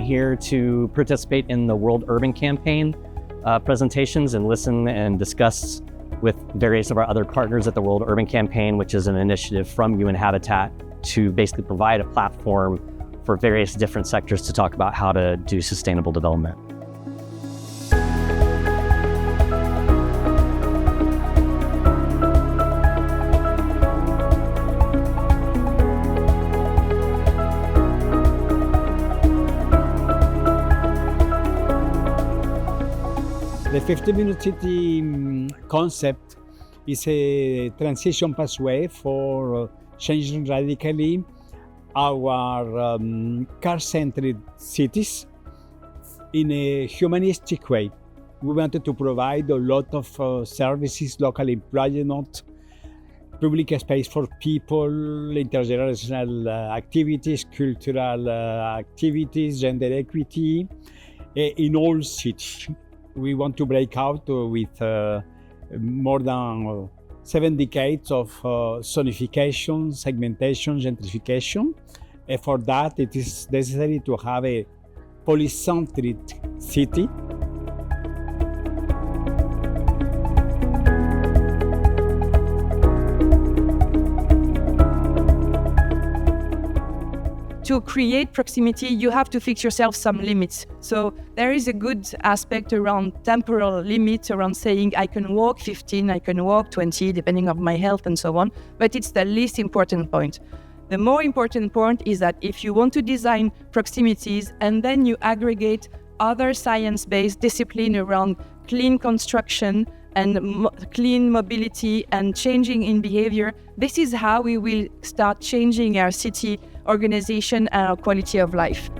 here to participate in the World Urban Campaign presentations and listen and discuss with various of our other partners at the World Urban Campaign, which is an initiative from UN Habitat to basically provide a platform for various different sectors to talk about how to do sustainable development. The 15-minute city concept is a transition pathway for changing radically our car-centered cities in a humanistic way. We wanted to provide a lot of services, local employment, public space for people, intergenerational activities, cultural activities, gender equity in all cities. We want to break out with more than 7 decades of zonification, segmentation, gentrification. And for that, it is necessary to have a polycentric city. To create proximity, you have to fix yourself some limits. So there is a good aspect around temporal limits, around saying I can walk 15, I can walk 20, depending on my health and so on, but it's the least important point. The more important point is that if you want to design proximities and then you aggregate other science-based discipline around clean construction and clean mobility and changing in behavior, this is how we will start changing our city organization and our quality of life.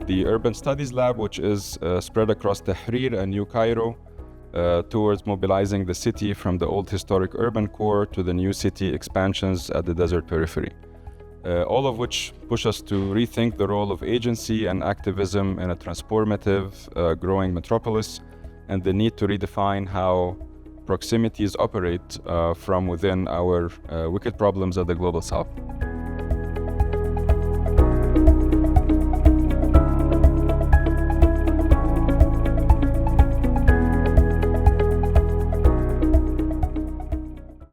The Urban Studies Lab, which is spread across Tahrir and New Cairo, towards mobilizing the city from the old historic urban core to the new city expansions at the desert periphery. All of which push us to rethink the role of agency and activism in a transformative, growing metropolis, and the need to redefine how proximities operate from within our wicked problems of the Global South.